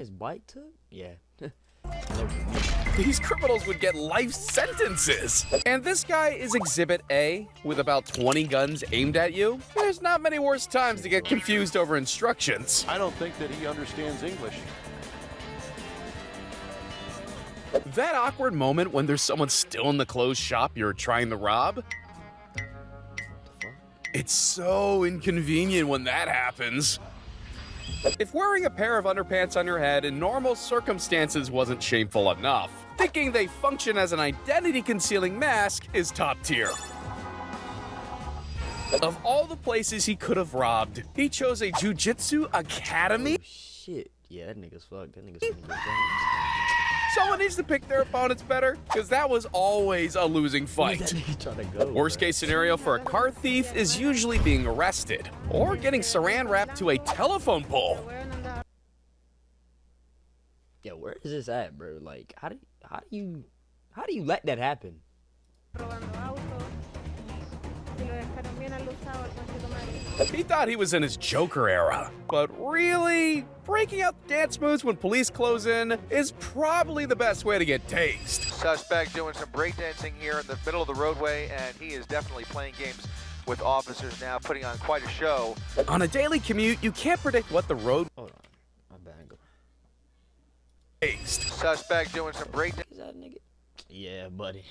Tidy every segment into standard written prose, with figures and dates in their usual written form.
His bike took? Yeah. These criminals would get life sentences. And this guy is Exhibit A, with about 20 guns aimed at you. There's not many worse times to get confused over instructions. I don't think that he understands English. That awkward moment when there's someone still in the closed shop you're trying to rob? It's so inconvenient when that happens. If wearing a pair of underpants on your head in normal circumstances wasn't shameful enough, thinking they function as an identity-concealing mask is top tier. Of all the places he could have robbed, he chose a jiu-jitsu academy? Oh, shit. Yeah, that nigga's fucked. That nigga's finna get down. Someone needs to pick their opponents better, because that was always a losing Where's fight. that nigga trying to go, Worst bro? case scenario for a car thief is usually being arrested, or getting saran wrapped to a telephone pole. Yeah, where is this at, bro? Like, how do you let that happen? He thought he was in his Joker era, but really, breaking out the dance moves when police close in is probably the best way to get tased. Suspect doing some breakdancing here in the middle of the roadway, and he is definitely playing games with officers now, putting on quite a show. On a daily commute, you can't predict what the road Hold on. My bad. Go. tased. Suspect doing some breakdancing Is that nigga? Yeah, buddy.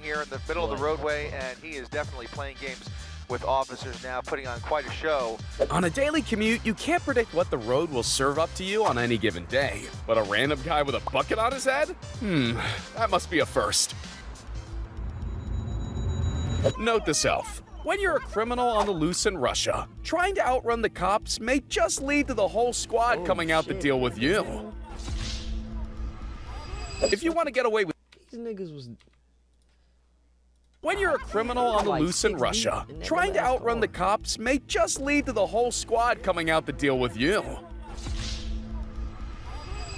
here in the middle of the roadway, and he is definitely playing games with officers now, putting on quite a show. On a daily commute, you can't predict what the road will serve up to you on any given day. But a random guy with a bucket on his head? That must be a first. Note to self. When you're a criminal on the loose in Russia, trying to outrun the cops may just lead to the whole squad coming out to deal with you. If you want to get away with These niggas was. When you're a criminal on the Like loose in 6 Russia, deep in that trying to last outrun the car. cops may just lead to the whole squad coming out to deal with you.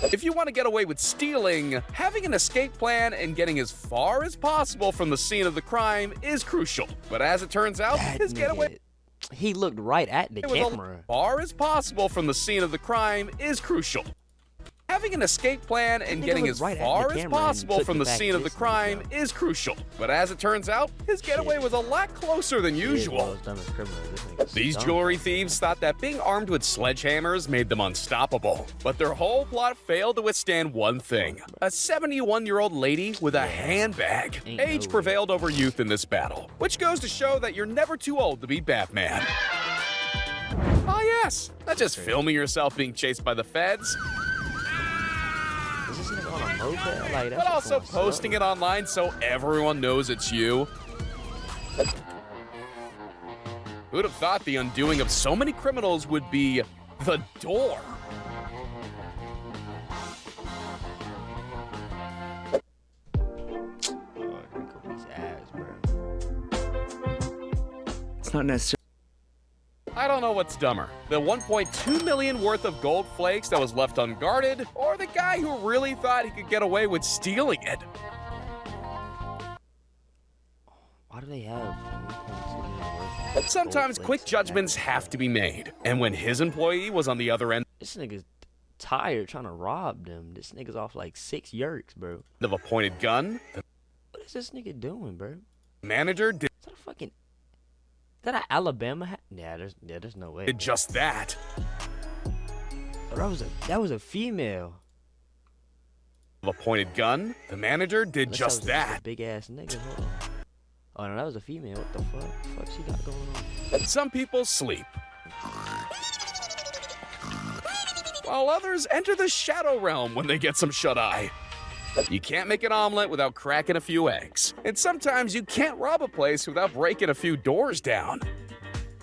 If you want to get away with stealing, having an escape plan and getting as far as possible from the scene of the crime is crucial. But as it turns out, That his getaway nigga, he looked right at the with camera. as far as possible from the scene of the crime is crucial. Having an escape plan and nigga getting looked as right at the far as camera and possible took from it the back scene of the this crime nigga. is crucial. But as it turns out, his getaway was a lot closer than usual. These jewelry thieves thought that being armed with sledgehammers made them unstoppable. But their whole plot failed to withstand one thing. A 71-year-old lady with a handbag. Ain't Age no way. prevailed over youth in this battle, which goes to show that you're never too old to be Batman. Oh yes, not just filming yourself being chased by the feds, Is this nigga on a moped? Like, but also posting it online so everyone knows it's you. Who'd have thought the undoing of so many criminals would be the door? It's not necessary. I don't know what's dumber, the 1.2 million worth of gold flakes that was left unguarded, or the guy who really thought he could get away with stealing it. Why do they have 1.2 million worth of Sometimes gold quick plates judgments back have to be made, and when his employee was on the other end This nigga's tired trying to rob them. This nigga's off like 6 yerks, bro. of a pointed gun, the What is this nigga doing, bro? manager did Is that a fucking... Is that an Alabama hat? Yeah, there's no way. just that. Oh, that was a female. Of a pointed gun, the manager did Unless just was that. a big ass nigga. Hold on. Oh no, that was a female. What the fuck? What the fuck she got going on? Some people sleep, while others enter the shadow realm when they get some shut-eye. You can't make an omelet without cracking a few eggs. And sometimes you can't rob a place without breaking a few doors down.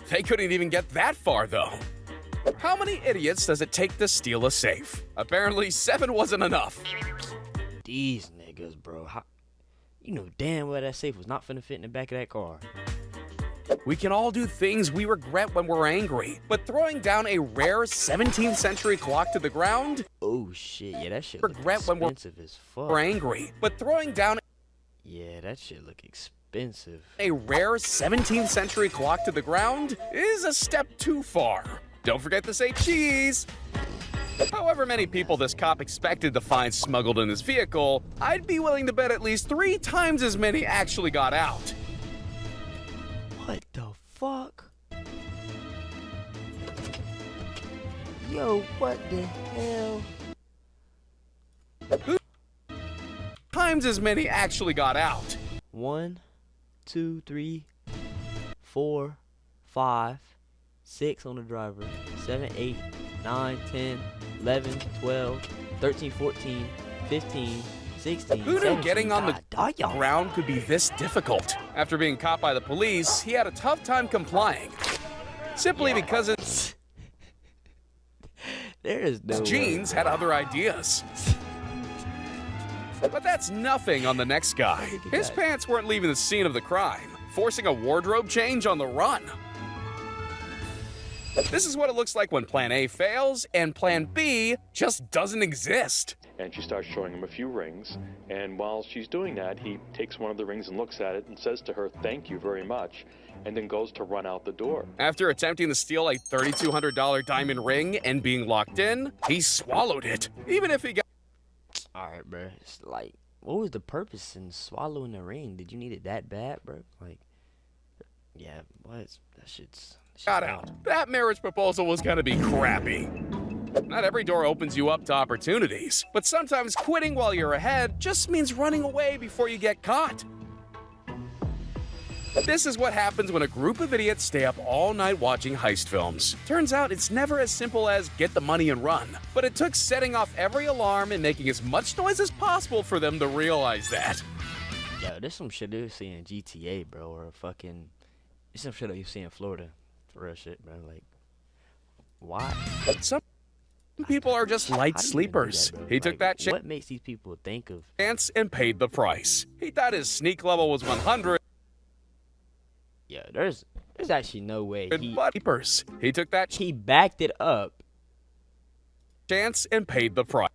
They couldn't even get that far, though. How many idiots does it take to steal a safe? Apparently 7 wasn't enough. These niggas, bro. You know damn well that safe was not finna fit in the back of that car. We can all do things we regret when we're angry, but throwing down a rare 17th century clock to the ground? Oh shit, yeah, that shit look Regret when we're expensive as fuck. We're angry, but throwing down Yeah, that shit look expensive. a rare 17th century clock to the ground is a step too far. Don't forget to say cheese. However many people this cop expected to find smuggled in his vehicle, I'd be willing to bet at least 3 times as many actually got out. What the fuck? Yo, what the hell? Times as many actually got out. 1, 2, 3, 4, 5, 6 on the driver. 7, 8, 9, 10, 11, 12, 13, 14, 15, 16. Who knew 17. getting on the God, y'all. ground could be this difficult? After being caught by the police, he had a tough time complying. Simply because his There is no jeans had other ideas. But that's nothing on the next guy. His pants weren't leaving the scene of the crime, forcing a wardrobe change on the run. This is what it looks like when Plan A fails and Plan B just doesn't exist. And she starts showing him a few rings, and while she's doing that, he takes one of the rings and looks at it and says to her, "Thank you very much," and then goes to run out the door. After attempting to steal a $3,200 diamond ring and being locked in, he swallowed it. Even if he got... Alright, bro. It's like, what was the purpose in swallowing the ring? Did you need it that bad, bro? Like, yeah, what? That shit's got out. That marriage proposal was gonna be crappy. Not every door opens you up to opportunities, but sometimes quitting while you're ahead just means running away before you get caught. This is what happens when a group of idiots stay up all night watching heist films. Turns out it's never as simple as get the money and run, but it took setting off every alarm and making as much noise as possible for them to realize that. Yo, there's some shit you see in GTA, bro, or fucking... There's some shit that you see in Florida. For real shit, bro. Like, why? Some people are just light How do you even do sleepers. that, bro? He took Like, that What makes these people think of... chance and paid the price. He thought his sneak level was 100. Yeah, there's actually no way He took that he backed it up chance and paid the price.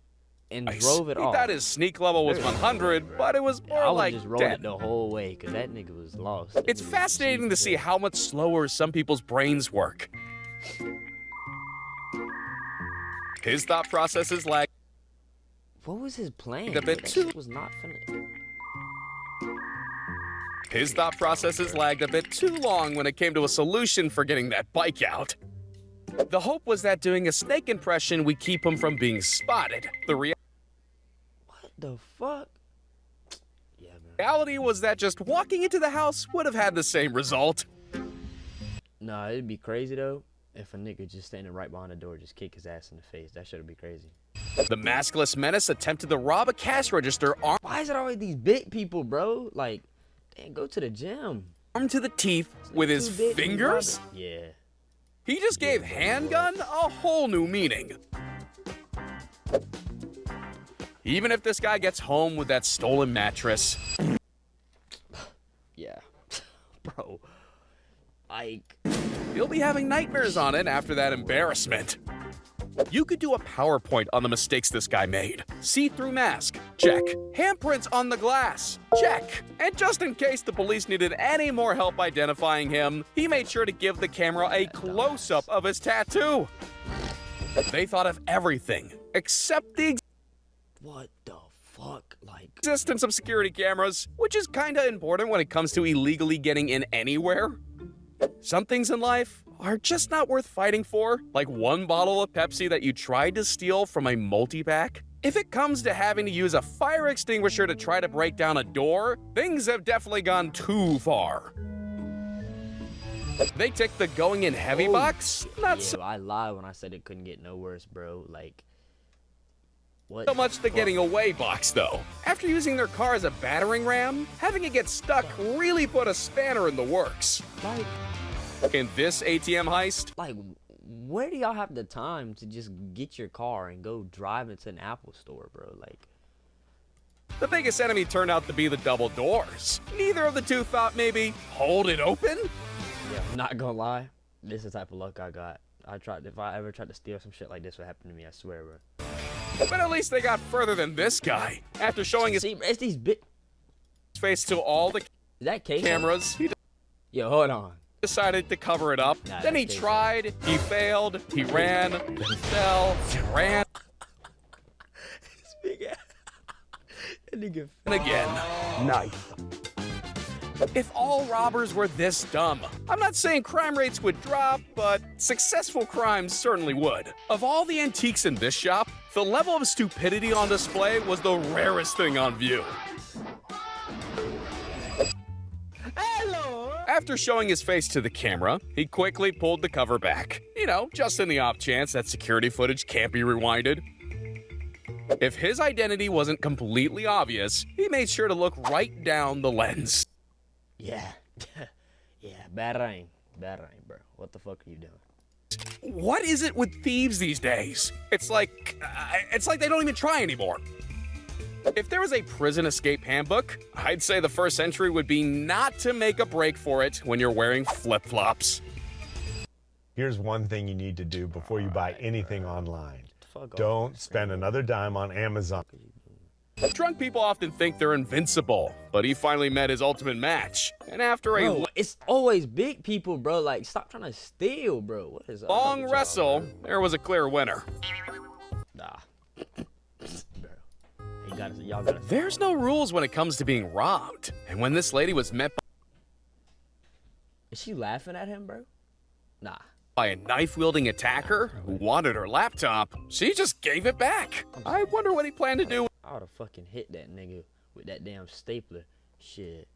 and drove it He off. thought his sneak level was 100, but it was I more was like just rolling 10. it the whole way because that nigga was lost. That It's nigga was fascinating to cheap, see bro. how much slower some people's brains work. His thought processes lag What was his plan? a bit That too- shit was not finna... His thought processes lagged a bit too long when it came to a solution for getting that bike out. The hope was that doing a snake impression would keep him from being spotted. The What the fuck? Yeah, man. reality was that just walking into the house would have had the same result. Nah, it'd be crazy though if a nigga just standing right behind the door just kick his ass in the face. That shit'd be crazy. The maskless menace attempted to rob a cash register Why is it always these big people, bro? Like, damn, go to the gym. armed to the teeth with his Too big to be fingers. bothered. Yeah. He just gave handgun a whole new meaning. Even if this guy gets home with that stolen mattress, Yeah. Bro. Like, he'll be having nightmares on it after that embarrassment. You could do a PowerPoint on the mistakes this guy made. See-through mask, check. Handprints on the glass, check. And just in case the police needed any more help identifying him, he made sure to give the camera a close-up of his tattoo. They thought of everything except the what the fuck? Like, existence of security cameras, which is kinda important when it comes to illegally getting in anywhere. Some things in life are just not worth fighting for, like one bottle of Pepsi that you tried to steal from a multi-pack. If it comes to having to use a fire extinguisher to try to break down a door, things have definitely gone too far. They ticked the going in heavy box, not yeah, so I lied when I said it couldn't get no worse, bro. Like, what? So much the fuck? getting away box, though. After using their car as a battering ram, having it get stuck really put a spanner in the works. In this ATM heist, Like, where do y'all have the time to just get your car and go drive into an Apple store, bro? Like, the biggest enemy turned out to be the double doors. Neither of the two thought maybe hold it open. yeah, I'm not gonna lie. This is the type of luck I got. If I ever tried to steal some shit like this would happen to me, I swear, bro. But at least they got further than this guy. After showing his See, it's these big... face to all the Is that K? cameras, he Yo, hold on. decided to cover it up. Nah, Then he that's tried, he failed, he ran, then fell, and ran, This big ass. That nigga. and again. Nice. If all robbers were this dumb, I'm not saying crime rates would drop, but successful crimes certainly would. Of all the antiques in this shop, the level of stupidity on display was the rarest thing on view. After showing his face to the camera, he quickly pulled the cover back. You know, just in the off chance that security footage can't be rewinded. If his identity wasn't completely obvious, he made sure to look right down the lens. Yeah. Yeah, bad rain, bro. What the fuck are you doing? What is it with thieves these days? It's like they don't even try anymore. If there was a prison escape handbook, I'd say the first entry would be not to make a break for it when you're wearing flip-flops. Here's one thing you need to do before you buy anything online. Fuck off. Don't spend another dime on Amazon. Drunk people often think they're invincible, but he finally met his ultimate match. And after a Bro, it's always big people, bro. Like, stop trying to steal, bro. What is up long with y'all, wrestle, bro? there was a clear winner. Nah. Bro. Y'all gotta. There's no rules when it comes to being robbed. And when this lady was met Is she laughing at him, bro? Nah. by a knife-wielding attacker who wanted her laptop, she just gave it back. I wonder what he planned to do I would've fucking hit that nigga with that damn stapler. Shit.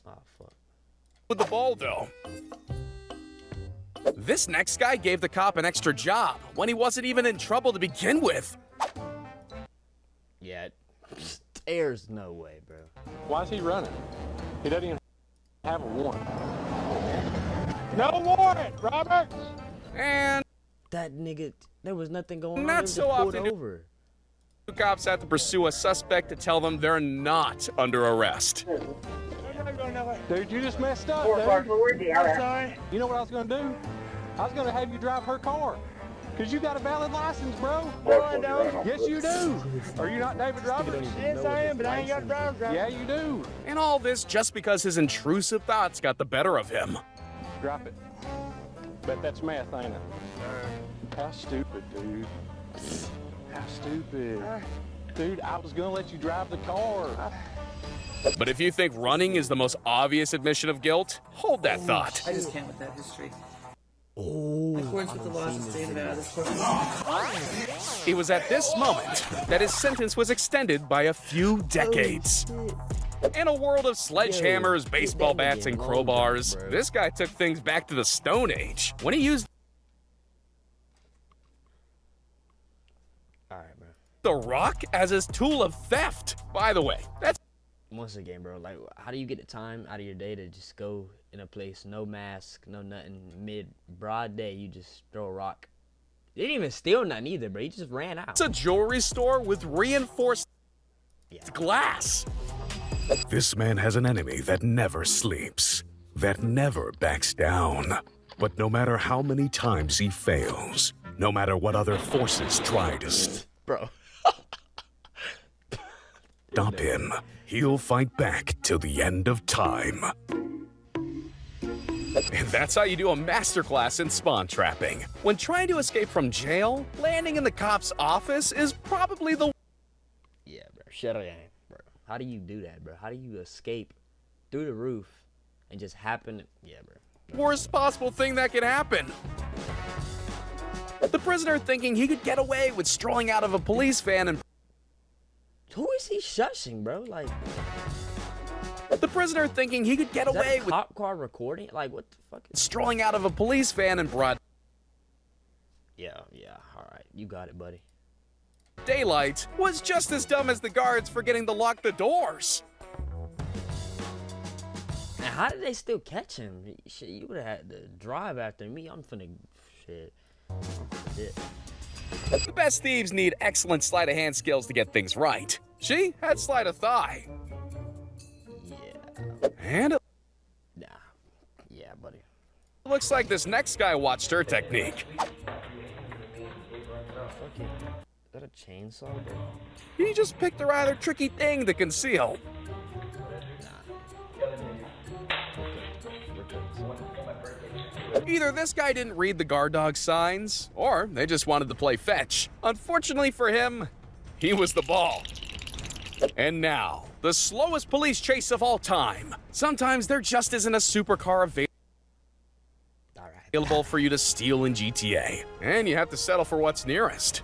Oh, fuck. with the ball, though. This next guy gave the cop an extra job when he wasn't even in trouble to begin with. Yeah. There's no way, bro. Why is he running? He doesn't even have a warrant. No warrant, Robert! And That nigga, there was nothing going on. Not They was so just pulled often do- over. the cops had to pursue a suspect to tell them they're not under arrest. Dude, you just messed up, dude. I'm sorry. You know what I was gonna do? I was gonna have you drive her car. Cause you got a valid license, bro. No, I don't. Yes, you do. Are you not David Roberts? Yes, I am, but I ain't got a driver's Yeah, you do. And all this just because his intrusive thoughts got the better of him. Drop it. Bet that's meth, ain't it? How stupid, dude. How stupid. Dude, I was gonna let you drive the car. But if you think running is the most obvious admission of guilt, hold that thought. I just can't with that history. Oh. In accordance with the laws of the state of Nevada, this court- It was at this moment that his sentence was extended by a few decades. In a world of sledgehammers, baseball bats, and crowbars, this guy took things back to the Stone Age when he used Alright, bro. the rock as his tool of theft. By the way, that's Once again, bro, like, how do you get the time out of your day to just go in a place, no mask, no nothing, broad day, you just throw a rock? You didn't even steal nothing either, bro. You just ran out. a jewelry store with reinforced Yeah. glass. This man has an enemy that never sleeps, that never backs down. But no matter how many times he fails, no matter what other forces try to Bro. stop him, he'll fight back till the end of time. And that's how you do a masterclass in spawn trapping. When trying to escape from jail, landing in the cop's office is probably the Yeah, bro. Shut up, bro. How do you do that, bro? How do you escape through the roof and just happen? Yeah, bro. worst possible thing that could happen. The prisoner thinking he could get away with strolling out of a police van and Who is he shushing, bro? Like, the prisoner thinking he could get is that away a with cop car recording? Like, what the fuck? strolling out of a police van in broad Yeah. All right, you got it, buddy. daylight was just as dumb as the guards forgetting to lock the doors. Now, how did they still catch him? Shit, you would have had to drive after me. I'm finna shit. The best thieves need excellent sleight of hand skills to get things right. She had sleight of thigh. Yeah. And it Nah. Yeah, buddy. looks like this next guy watched her technique. Fucking. Is that a chainsaw, bro? He just picked a rather tricky thing to conceal. We're good. Either this guy didn't read the guard dog signs, or they just wanted to play fetch. Unfortunately for him, he was the ball. And now, the slowest police chase of all time. Sometimes there just isn't a supercar available for you to steal in GTA, and you have to settle for what's nearest.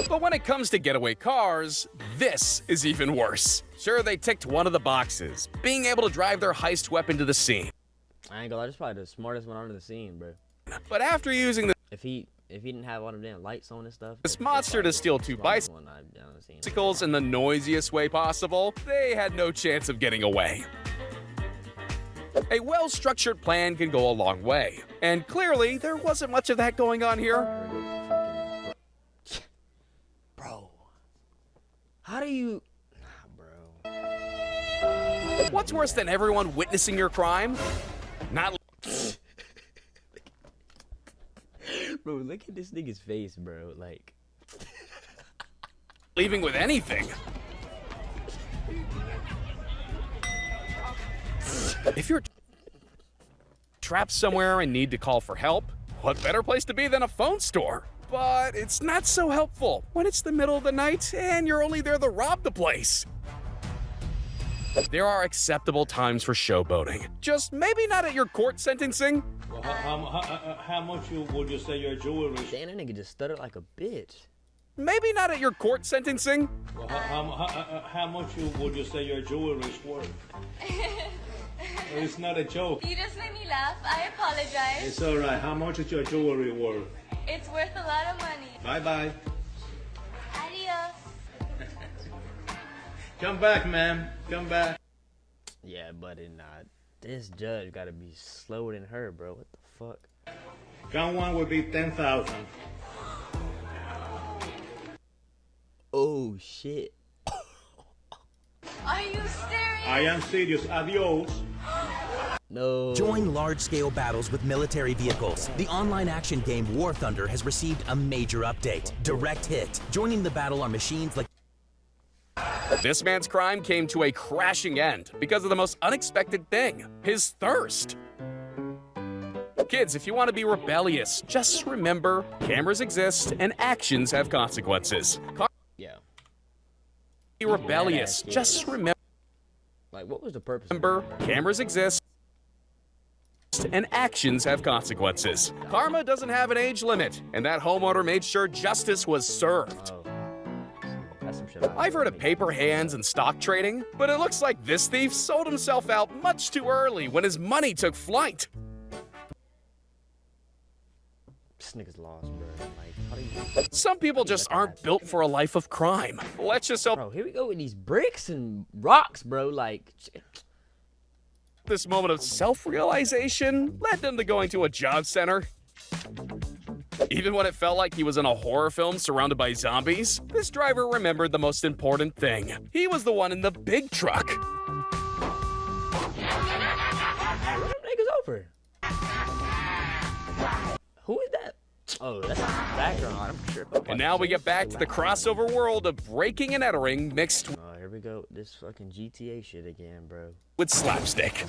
But when it comes to getaway cars, this is even worse. Sure, they ticked one of the boxes, being able to drive their heist weapon to the scene. I ain't gonna lie, that's probably the smartest one onto the scene, bro. But after using If he didn't have all the damn lights on and stuff, this monster to steal two bicycles in the noisiest way possible, they had no chance of getting away. A well-structured plan can go a long way, and clearly there wasn't much of that going on here. Bro, how do you, bro? What's worse than everyone witnessing your crime? Not Bro, look at this nigga's face, bro. Like, leaving with anything. If you're trapped somewhere and need to call for help, what better place to be than a phone store? But it's not so helpful when it's the middle of the night and you're only there to rob the place. There are acceptable times for showboating, just maybe not at your court sentencing. Well, how much would you say your jewelry? damn, that nigga just stuttered like a bitch. Maybe not at your court sentencing. Well, how much would you say your jewelry is worth? It's not a joke. You just made me laugh. I apologize. It's all right. How much is your jewelry worth? It's worth a lot of money. Bye-bye. Adios. Come back, ma'am. Come back. Yeah, but this judge gotta be slower than her, bro. What the fuck? Count one would be 10,000. Oh shit. Are you serious? I am serious. Adios. No. Join large-scale battles with military vehicles. The online action game War Thunder has received a major update. Direct Hit. Joining the battle are machines like... This man's crime came to a crashing end because of the most unexpected thing, his thirst. Kids, if you want to be rebellious, just remember, cameras exist and actions have consequences. Yeah. Be rebellious, just remember. Like, what was the purpose? Remember, cameras exist and actions have consequences. Karma doesn't have an age limit, and that homeowner made sure justice was served. Oh. That's some shit I've heard of paper hands and stock trading, but it looks like this thief sold himself out much too early when his money took flight. This nigga's lost, bro. Like, how do you... Some people just aren't built for a life of crime. Let's just hope Bro, here we go with these bricks and rocks, bro. Like, this moment of self-realization led them to going to a job center. Even when it felt like he was in a horror film surrounded by zombies, this driver remembered the most important thing. He was the one in the big truck. run them niggas over. Who is that? Oh, that's the background. I'm sure. And now we get back to the crossover world of breaking and entering mixed Oh, here we go. This fucking GTA shit again, bro. with slapstick.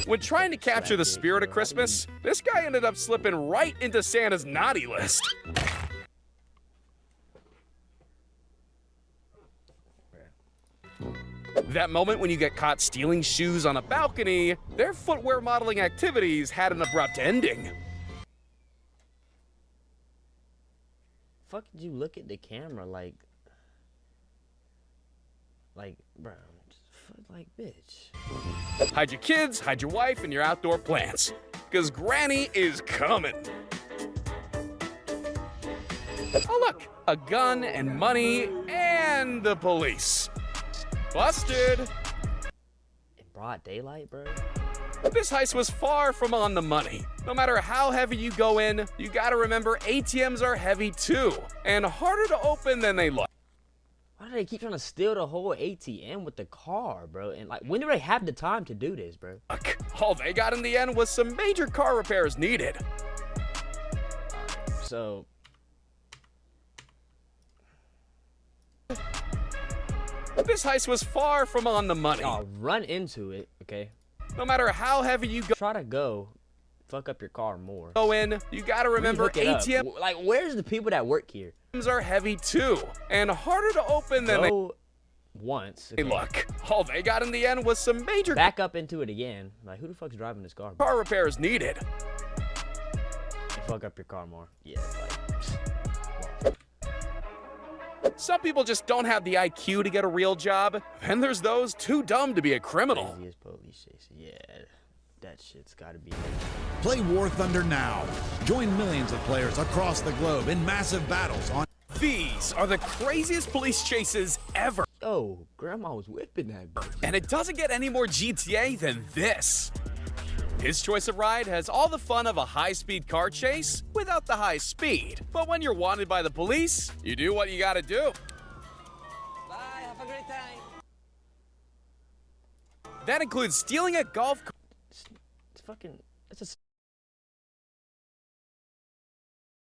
When trying to capture the spirit of Christmas, this guy ended up slipping right into Santa's naughty list. That moment when you get caught stealing shoes on a balcony, their footwear modeling activities had an abrupt ending. Fuck did you look at the camera like, bro, like, bitch. Hide your kids, hide your wife, and your outdoor plants. Because Granny is coming. Oh look, a gun and money and the police. Busted. In broad daylight, bro? This heist was far from on the money. No matter how heavy you go in, you gotta remember ATMs are heavy too, and harder to open than they look. Why do they keep trying to steal the whole ATM with the car, bro? And like, when do they have the time to do this, bro? All they got in the end was some major car repairs needed. So, This heist was far from on the money. Y'all run into it, okay? No matter how heavy you Try to go, fuck up your car more. go in, you gotta remember Look it up. ATMs Like, where's the people that work here? are heavy too, and harder to open than they Go once. Okay. look. All they got in the end was some major Back up into it again. Like, who the fuck's driving this car? car repairs needed. Fuck up your car more. Yeah, like. Some people just don't have the IQ to get a real job, and there's those too dumb to be a criminal. Craziest police chase. Yeah, that shit's gotta be. Play War Thunder now. Join millions of players across the globe in massive battles on. These are the craziest police chases ever. Oh, Grandma was whipping that bitch. And it doesn't get any more GTA than this. His choice of ride has all the fun of a high-speed car chase without the high speed. But when you're wanted by the police, you do what you gotta do. Bye, have a great time. That includes stealing a golf cart. It's fucking. It's a